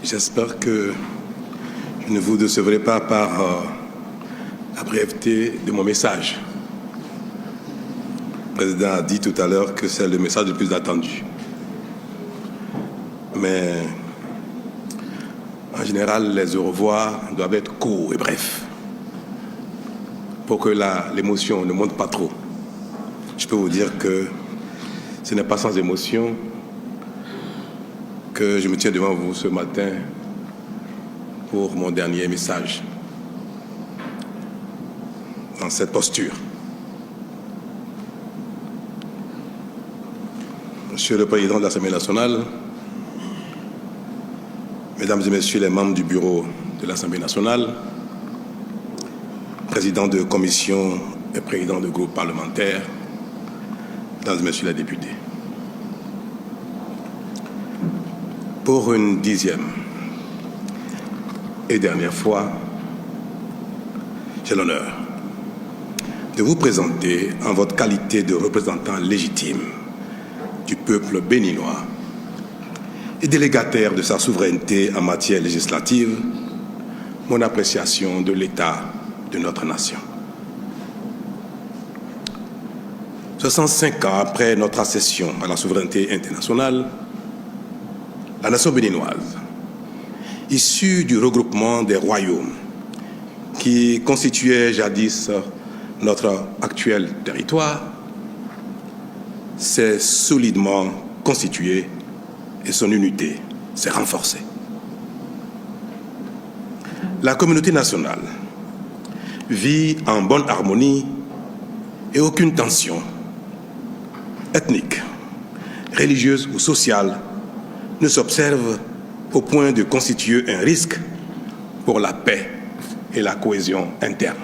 J'espère que je ne vous décevrai pas par la brièveté de mon message. Le président a dit tout à l'heure que c'est le message le plus attendu. Mais en général, les au revoir doivent être courts et brefs pour que l'émotion ne monte pas trop. Je peux vous dire que ce n'est pas sans émotion que je me tiens devant vous ce matin pour mon dernier message dans cette posture. Monsieur le Président de l'Assemblée nationale, Mesdames et Messieurs les membres du bureau de l'Assemblée nationale, Président de commission et Président de groupe parlementaire, Mesdames et Messieurs les députés. Pour une 10e et dernière fois, j'ai l'honneur de vous présenter en votre qualité de représentant légitime du peuple béninois et délégataire de sa souveraineté en matière législative, mon appréciation de l'état de notre nation. 65 ans après notre accession à la souveraineté internationale, la nation béninoise, issue du regroupement des royaumes qui constituaient jadis notre actuel territoire, s'est solidement constituée et son unité s'est renforcée. La communauté nationale vit en bonne harmonie et aucune tension ethnique, religieuse ou sociale ne s'observe au point de constituer un risque pour la paix et la cohésion interne.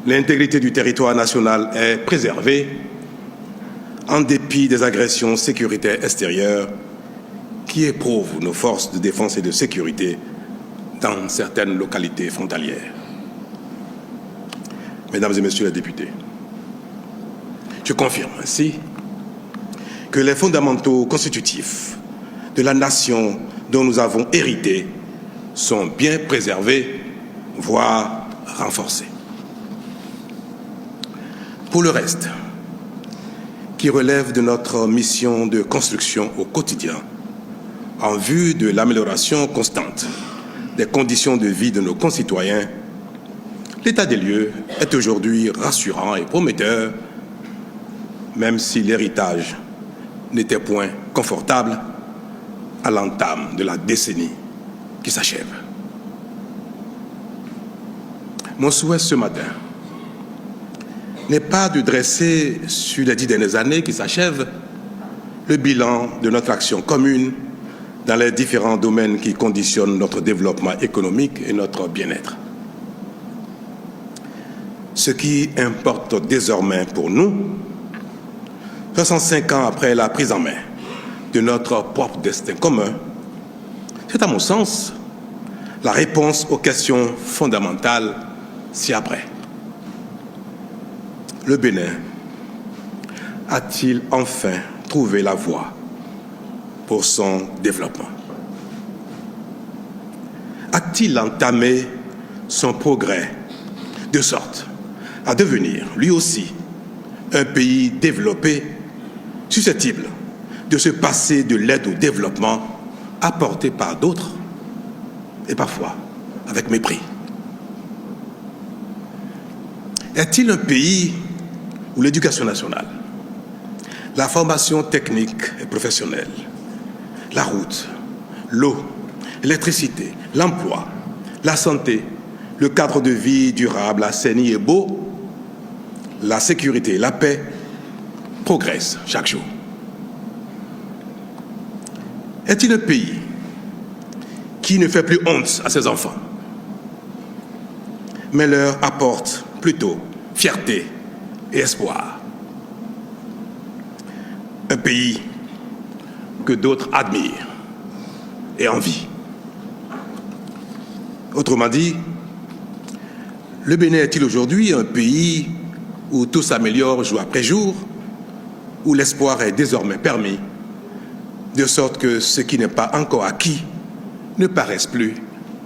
L'intégrité du territoire national est préservée en dépit des agressions sécuritaires extérieures qui éprouvent nos forces de défense et de sécurité dans certaines localités frontalières. Mesdames et Messieurs les députés, je confirme ainsi que les fondamentaux constitutifs de la nation dont nous avons hérité sont bien préservés, voire renforcés. Pour le reste, qui relève de notre mission de construction au quotidien, en vue de l'amélioration constante des conditions de vie de nos concitoyens, l'état des lieux est aujourd'hui rassurant et prometteur, même si l'héritage n'était point confortable à l'entame de la décennie qui s'achève. Mon souhait ce matin n'est pas de dresser sur les 10 dernières années qui s'achèvent le bilan de notre action commune dans les différents domaines qui conditionnent notre développement économique et notre bien-être. Ce qui importe désormais pour nous, 65 ans après la prise en main de notre propre destin commun, c'est à mon sens la réponse aux questions fondamentales ci-après. Le Bénin a-t-il enfin trouvé la voie pour son développement? A-t-il entamé son progrès de sorte à devenir, lui aussi, un pays développé, susceptible de se passer de l'aide au développement apportée par d'autres et parfois avec mépris? Est-il un pays où l'éducation nationale, la formation technique et professionnelle, la route, l'eau, l'électricité, l'emploi, la santé, le cadre de vie durable, assaini et beau, la sécurité et la paix progressent chaque jour? Est-il un pays qui ne fait plus honte à ses enfants, mais leur apporte plutôt fierté et espoir? Un pays que d'autres admirent et envient. Autrement dit, le Bénin est-il aujourd'hui un pays où tout s'améliore jour après jour, où l'espoir est désormais permis de sorte que ce qui n'est pas encore acquis ne paraisse plus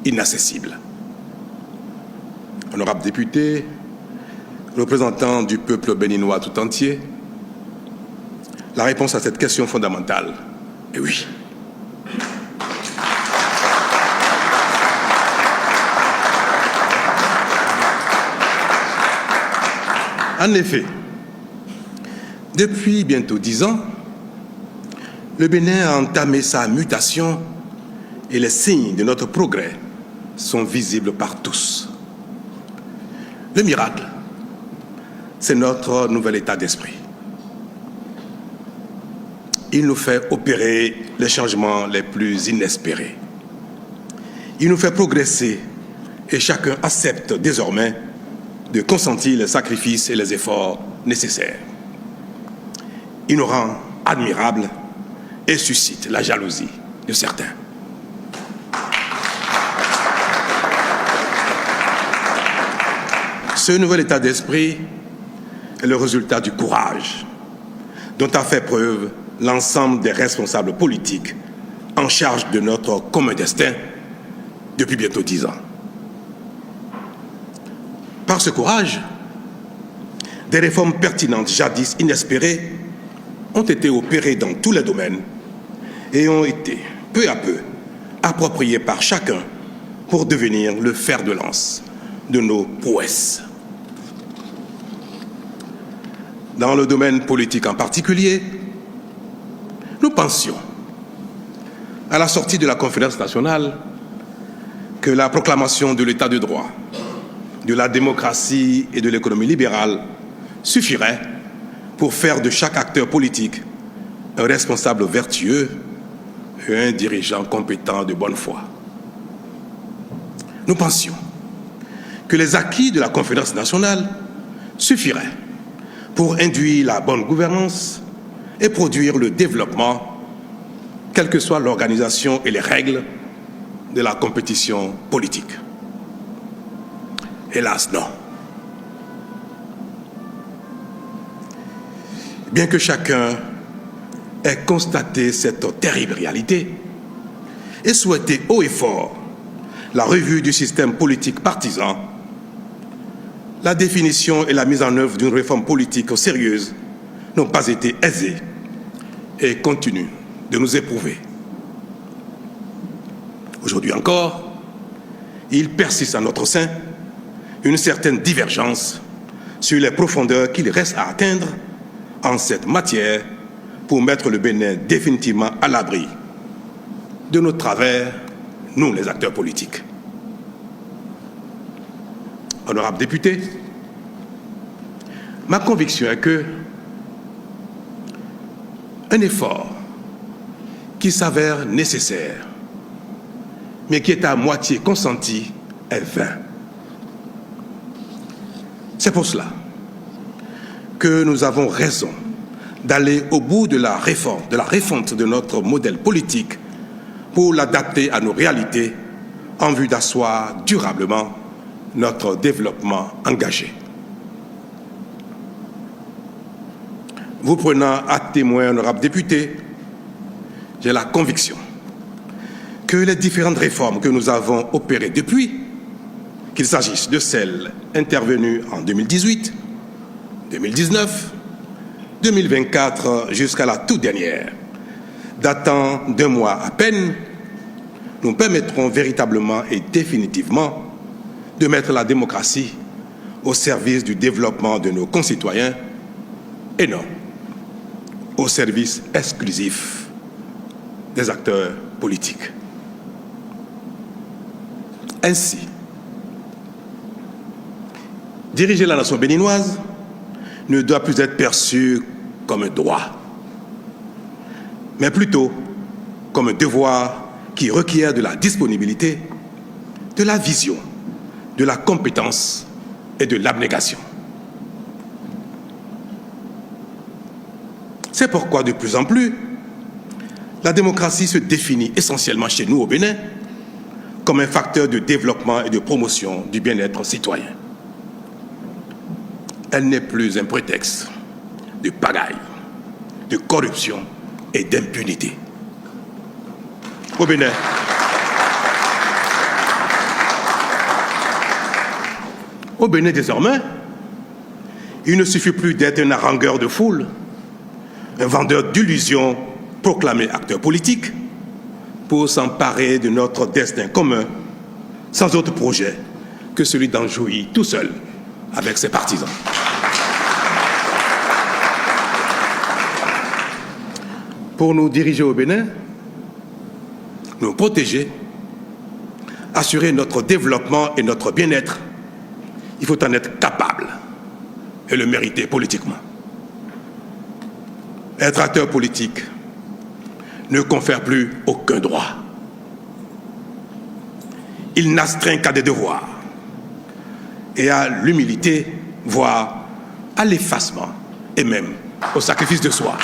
inaccessible. Honorables députés, représentants du peuple béninois tout entier, la réponse à cette question fondamentale est oui. En effet, depuis bientôt 10 ans, le Bénin a entamé sa mutation et les signes de notre progrès sont visibles par tous. Le miracle, c'est notre nouvel état d'esprit. Il nous fait opérer les changements les plus inespérés. Il nous fait progresser et chacun accepte désormais de consentir les sacrifices et les efforts nécessaires. Il nous rend admirables et suscite la jalousie de certains. Ce nouvel état d'esprit est le résultat du courage dont a fait preuve l'ensemble des responsables politiques en charge de notre commun destin depuis bientôt 10 ans. Par ce courage, des réformes pertinentes jadis inespérées ont été opérées dans tous les domaines et ont été peu à peu appropriées par chacun pour devenir le fer de lance de nos prouesses. Dans le domaine politique en particulier, nous pensions, à la sortie de la conférence nationale, que la proclamation de l'état de droit, de la démocratie et de l'économie libérale suffirait pour faire de chaque acteur politique un responsable vertueux et un dirigeant compétent de bonne foi. Nous pensions que les acquis de la conférence nationale suffiraient pour induire la bonne gouvernance et produire le développement, quelle que soit l'organisation et les règles de la compétition politique. Hélas, non. Bien que chacun ait constaté cette terrible réalité et souhaité haut et fort la revue du système politique partisan, la définition et la mise en œuvre d'une réforme politique sérieuse n'ont pas été aisées et continuent de nous éprouver. Aujourd'hui encore, il persiste en notre sein une certaine divergence sur les profondeurs qu'il reste à atteindre en cette matière pour mettre le Bénin définitivement à l'abri de nos travers, nous les acteurs politiques. Honorables députés, ma conviction est que un effort qui s'avère nécessaire, mais qui est à moitié consenti, est vain. C'est pour cela que nous avons raison d'aller au bout de la réforme, de la refonte de notre modèle politique pour l'adapter à nos réalités en vue d'asseoir durablement notre développement engagé. Vous prenant à témoin, honorables députés, j'ai la conviction que les différentes réformes que nous avons opérées depuis, qu'il s'agisse de celles intervenues en 2018, 2019, 2024 jusqu'à la toute dernière, datant d'1 mois à peine, nous permettront véritablement et définitivement de mettre la démocratie au service du développement de nos concitoyens et non au service exclusif des acteurs politiques. Ainsi, diriger la nation béninoise ne doit plus être perçu comme un droit, mais plutôt comme un devoir qui requiert de la disponibilité, de la vision, de la compétence et de l'abnégation. C'est pourquoi, de plus en plus, la démocratie se définit essentiellement chez nous au Bénin comme un facteur de développement et de promotion du bien-être citoyen. Elle n'est plus un prétexte de pagaille, de corruption et d'impunité. au Bénin. Au Bénin, désormais, il ne suffit plus d'être un harangueur de foule, un vendeur d'illusions proclamé acteur politique pour s'emparer de notre destin commun sans autre projet que celui d'en jouir tout seul avec ses partisans. Pour nous diriger au Bénin, nous protéger, assurer notre développement et notre bien-être, il faut en être capable et le mériter politiquement. Être acteur politique ne confère plus aucun droit. Il n'astreint qu'à des devoirs et à l'humilité, voire à l'effacement et même au sacrifice de soi.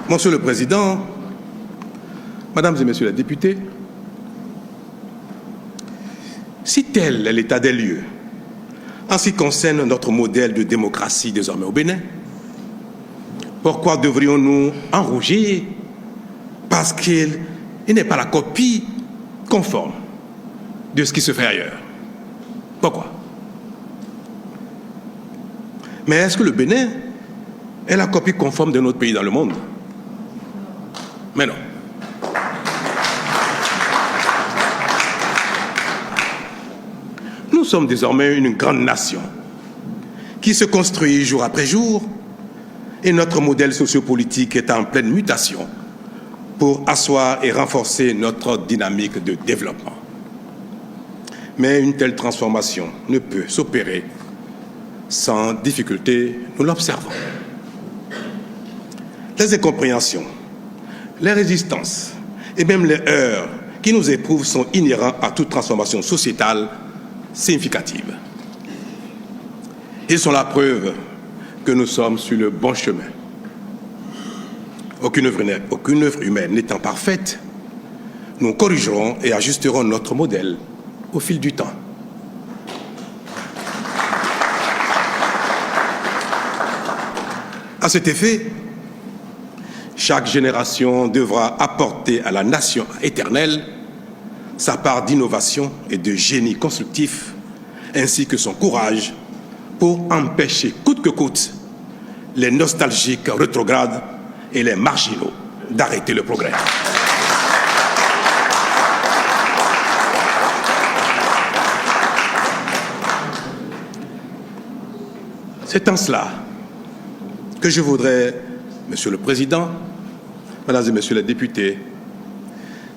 Monsieur le Président, Mesdames et Messieurs les députés, si tel est l'état des lieux en ce qui concerne notre modèle de démocratie désormais au Bénin, pourquoi devrions-nous en rougir parce qu'il n'est pas la copie conforme de ce qui se fait ailleurs? Pourquoi? Mais est-ce que le Bénin est la copie conforme de notre pays dans le monde? Mais non. Nous sommes désormais une grande nation qui se construit jour après jour et notre modèle sociopolitique est en pleine mutation pour asseoir et renforcer notre dynamique de développement. Mais une telle transformation ne peut s'opérer sans difficulté, nous l'observons. Les incompréhensions, les résistances et même les heurts qui nous éprouvent sont inhérents à toute transformation sociétale significative. Ils sont la preuve que nous sommes sur le bon chemin. Aucune œuvre humaine n'étant parfaite, nous corrigerons et ajusterons notre modèle au fil du temps. À cet effet, chaque génération devra apporter à la nation éternelle sa part d'innovation et de génie constructif, ainsi que son courage pour empêcher coûte que coûte les nostalgiques rétrogrades et les marginaux d'arrêter le progrès. C'est en cela que je voudrais, Monsieur le Président, Mesdames et Messieurs les députés,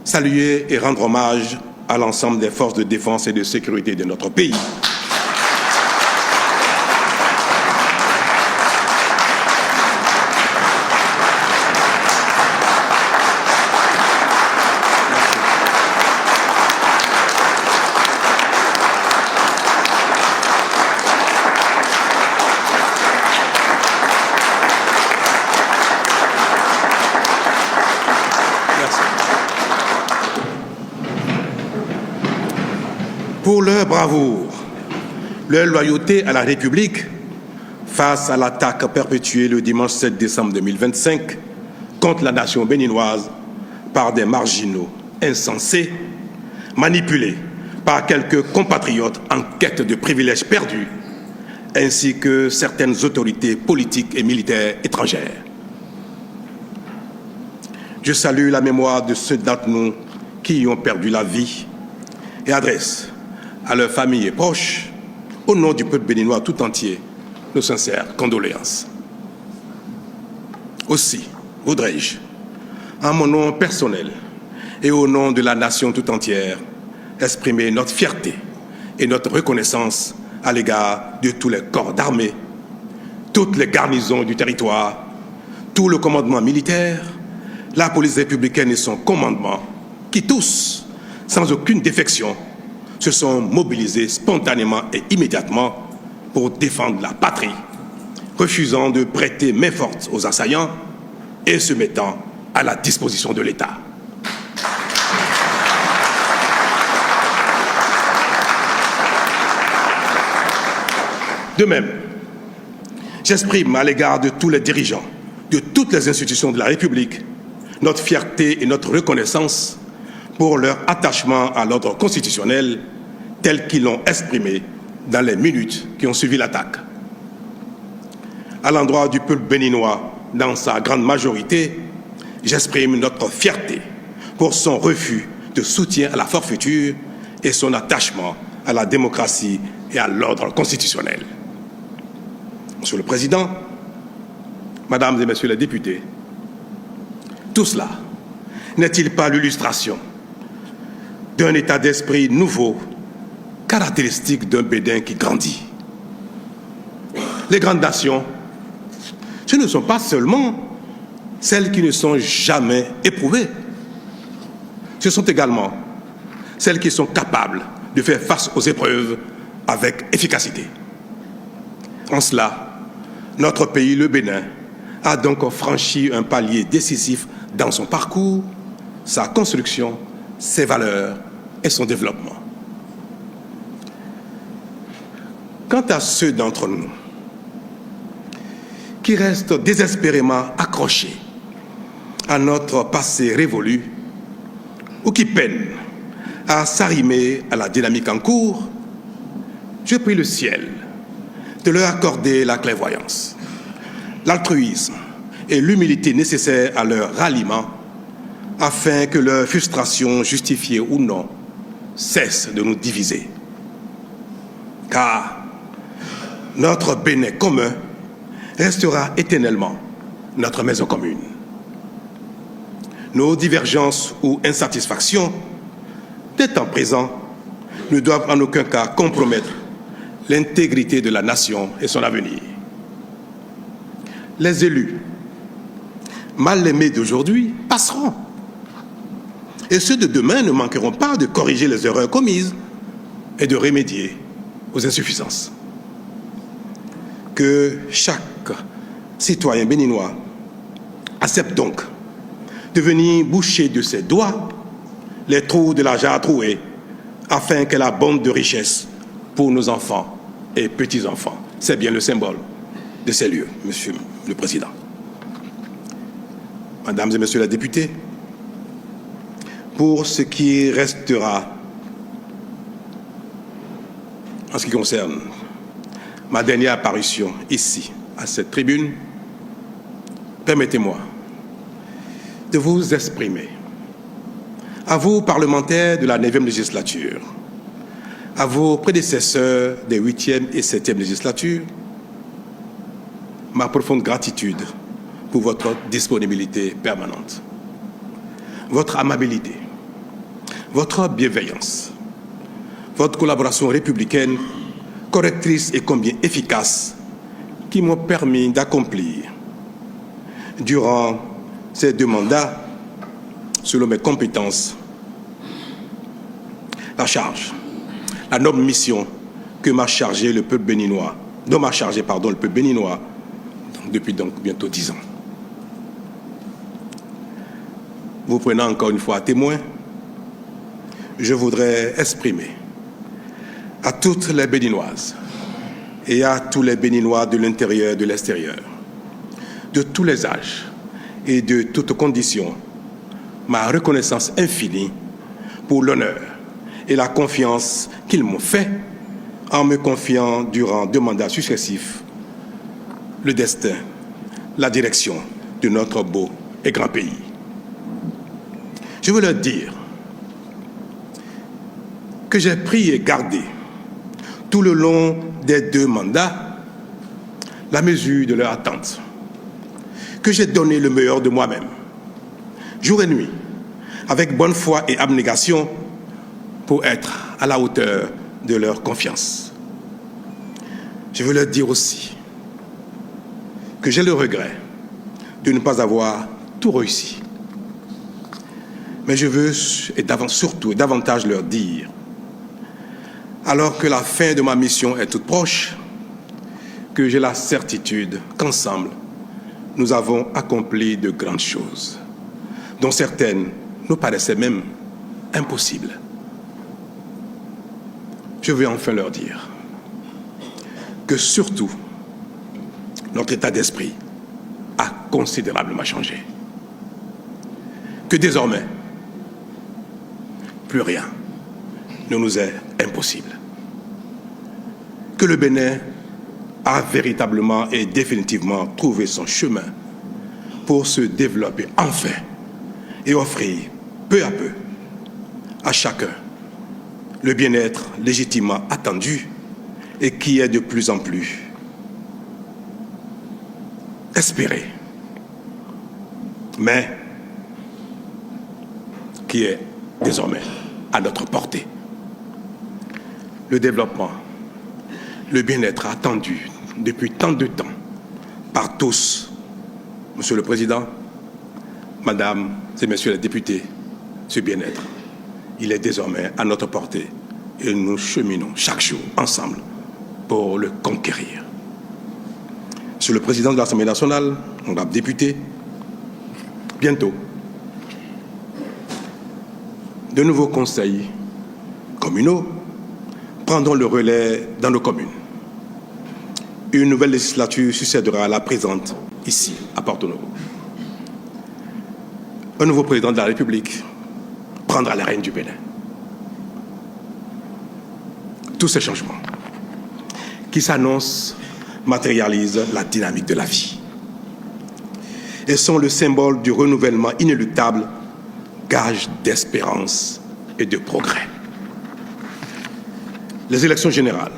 saluer et rendre hommage à l'ensemble des forces de défense et de sécurité de notre pays. Pour leur bravoure, leur loyauté à la République face à l'attaque perpétuée le dimanche 7 décembre 2025 contre la nation béninoise par des marginaux insensés, manipulés par quelques compatriotes en quête de privilèges perdus, ainsi que certaines autorités politiques et militaires étrangères. Je salue la mémoire de ceux d'entre nous qui y ont perdu la vie et adresse à leurs familles et proches, au nom du peuple béninois tout entier, nos sincères condoléances. Aussi, voudrais-je, en mon nom personnel et au nom de la nation tout entière, exprimer notre fierté et notre reconnaissance à l'égard de tous les corps d'armée, toutes les garnisons du territoire, tout le commandement militaire, la police républicaine et son commandement, qui tous, sans aucune défection, se sont mobilisés spontanément et immédiatement pour défendre la patrie, refusant de prêter main forte aux assaillants et se mettant à la disposition de l'État. De même, j'exprime à l'égard de tous les dirigeants, de toutes les institutions de la République notre fierté et notre reconnaissance pour leur attachement à l'ordre constitutionnel tel qu'ils l'ont exprimé dans les minutes qui ont suivi l'attaque. À l'endroit du peuple béninois, dans sa grande majorité, j'exprime notre fierté pour son refus de soutien à la forfaiture et son attachement à la démocratie et à l'ordre constitutionnel. Monsieur le Président, Mesdames et Messieurs les députés, tout cela n'est-il pas l'illustration d'un état d'esprit nouveau, caractéristique d'un Bénin qui grandit? Les grandes nations, ce ne sont pas seulement celles qui ne sont jamais éprouvées, ce sont également celles qui sont capables de faire face aux épreuves avec efficacité. En cela, notre pays, le Bénin, a donc franchi un palier décisif dans son parcours, sa construction, ses valeurs et son développement. Quant à ceux d'entre nous qui restent désespérément accrochés à notre passé révolu ou qui peinent à s'arrimer à la dynamique en cours, je prie le ciel de leur accorder la clairvoyance, l'altruisme et l'humilité nécessaires à leur ralliement afin que leur frustration, justifiée ou non, cesse de nous diviser. Car notre Bénin commun restera éternellement notre maison commune. Nos divergences ou insatisfactions des temps présents ne doivent en aucun cas compromettre l'intégrité de la nation et son avenir. Les élus, mal aimés d'aujourd'hui, passeront. Et ceux de demain ne manqueront pas de corriger les erreurs commises et de remédier aux insuffisances. Que chaque citoyen béninois accepte donc de venir boucher de ses doigts les trous de la jarre trouée afin qu'elle abonde de richesses pour nos enfants et petits-enfants. C'est bien le symbole de ces lieux, Monsieur le Président. Mesdames et Messieurs les députés, pour ce qui restera en ce qui concerne ma dernière apparition ici, à cette tribune, permettez-moi de vous exprimer à vous, parlementaires de la 9e législature, à vos prédécesseurs des 8e et 7e législatures, ma profonde gratitude pour votre disponibilité permanente, votre amabilité, votre bienveillance, votre collaboration républicaine, correctrice et combien efficace, qui m'ont permis d'accomplir, durant ces 2 mandats, selon mes compétences, la charge, la noble mission que m'a chargé le peuple béninois, dont m'a chargé, le peuple béninois, depuis donc bientôt 10 ans. Vous prenant encore une fois à témoin, je voudrais exprimer à toutes les Béninoises et à tous les Béninois de l'intérieur et de l'extérieur, de tous les âges et de toutes conditions, ma reconnaissance infinie pour l'honneur et la confiance qu'ils m'ont fait en me confiant durant 2 mandats successifs le destin, la direction de notre beau et grand pays. Je veux leur dire que j'ai pris et gardé tout le long des 2 mandats la mesure de leur attente, que j'ai donné le meilleur de moi-même, jour et nuit, avec bonne foi et abnégation, pour être à la hauteur de leur confiance. Je veux leur dire aussi que j'ai le regret de ne pas avoir tout réussi. Mais je veux, surtout et davantage leur dire, alors que la fin de ma mission est toute proche, que j'ai la certitude qu'ensemble, nous avons accompli de grandes choses, dont certaines nous paraissaient même impossibles. Je veux enfin leur dire que surtout, notre état d'esprit a considérablement changé. Que désormais, plus rien ne nous est impossible. Que le Bénin a véritablement et définitivement trouvé son chemin pour se développer enfin et offrir peu à peu à chacun le bien-être légitimement attendu et qui est de plus en plus espéré, mais qui est désormais à notre portée. Le développement, le bien-être attendu depuis tant de temps par tous, Monsieur le Président, Madame et Messieurs les députés, ce bien-être, il est désormais à notre portée et nous cheminons chaque jour ensemble pour le conquérir. Monsieur le Président de l'Assemblée nationale, honorable député, bientôt, de nouveaux conseils communaux prendront le relais dans nos communes. Une nouvelle législature succédera à la présente ici, à Porto Novo. Un nouveau président de la République prendra la règne du Bénin. Tous ces changements qui s'annoncent matérialisent la dynamique de la vie et sont le symbole du renouvellement inéluctable, gage d'espérance et de progrès. Les élections générales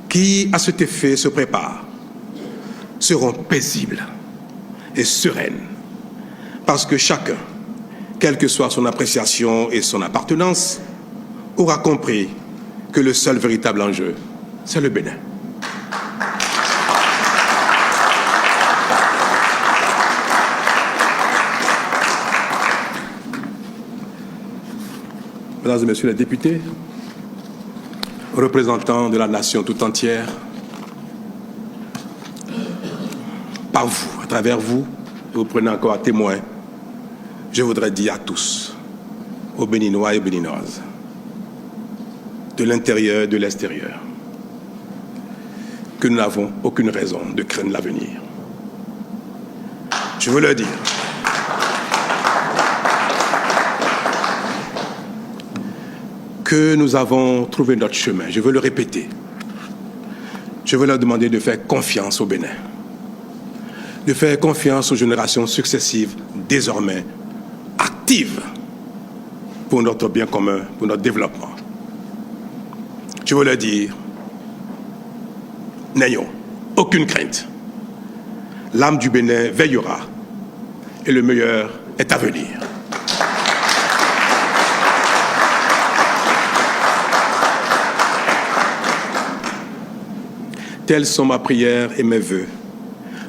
qui, à cet effet, se préparent seront paisibles et sereines parce que chacun, quelle que soit son appréciation et son appartenance, aura compris que le seul véritable enjeu, c'est le Bénin. Mesdames et Messieurs les députés, représentants de la nation tout entière, par vous, à travers vous, vous prenez encore à témoin, je voudrais dire à tous, aux Béninois et aux Béninoises, de l'intérieur et de l'extérieur, que nous n'avons aucune raison de craindre l'avenir. Je veux leur dire que nous avons trouvé notre chemin. Je veux le répéter. Je veux leur demander de faire confiance au Bénin, de faire confiance aux générations successives, désormais actives pour notre bien commun, pour notre développement. Je veux leur dire, n'ayons aucune crainte. L'âme du Bénin veillera et le meilleur est à venir. Telles sont ma prière et mes vœux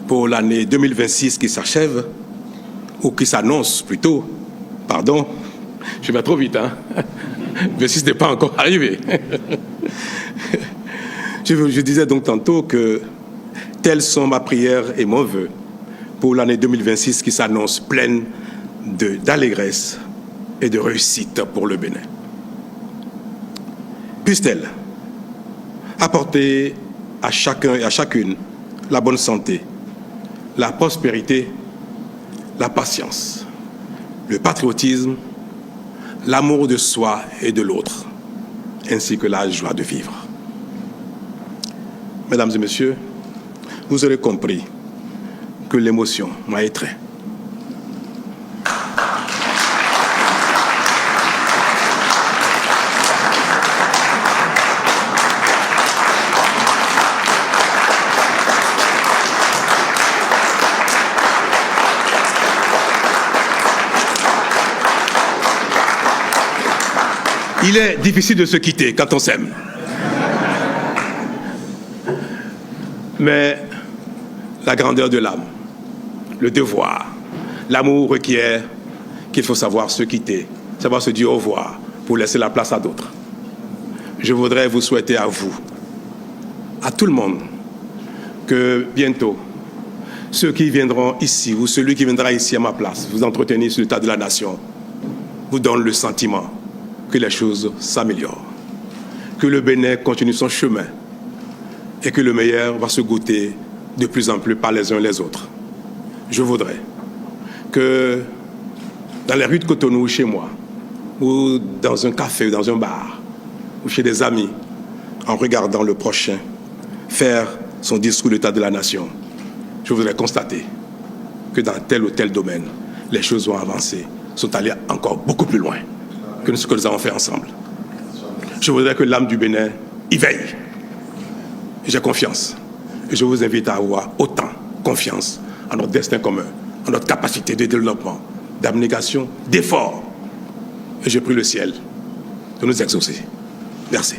pour l'année 2026 qui s'achève, ou qui s'annonce plutôt, pardon, je vais trop vite, hein. 26 n'est pas encore arrivé. Je disais donc tantôt que telles sont ma prière et mon vœu pour l'année 2026 qui s'annonce pleine d'allégresse et de réussite pour le Bénin. Puisse-t-elle apporter à chacun et à chacune la bonne santé, la prospérité, la patience, le patriotisme, l'amour de soi et de l'autre, ainsi que la joie de vivre. Mesdames et messieurs, vous aurez compris que l'émotion m'a étreint. Il est difficile de se quitter quand on s'aime. Mais la grandeur de l'âme, le devoir, l'amour requiert qu'il faut savoir se quitter, savoir se dire au revoir pour laisser la place à d'autres. Je voudrais vous souhaiter à vous, à tout le monde, que bientôt, ceux qui viendront ici ou celui qui viendra ici à ma place, vous entretenir sur l'état de la nation, vous donne le sentiment que les choses s'améliorent, que le Bénin continue son chemin et que le meilleur va se goûter de plus en plus par les uns les autres. je voudrais que dans les rues de Cotonou, chez moi, ou dans un café, ou dans un bar, ou chez des amis, en regardant le prochain faire son discours d'état de la nation, je voudrais constater que dans tel ou tel domaine, les choses ont avancé, sont allées encore beaucoup plus loin que ce que nous avons fait ensemble. Je voudrais que l'âme du Bénin y veille. J'ai confiance. Et je vous invite à avoir autant confiance en notre destin commun, en notre capacité de développement, d'abnégation, d'effort. Et je prie le ciel de nous exaucer. Merci.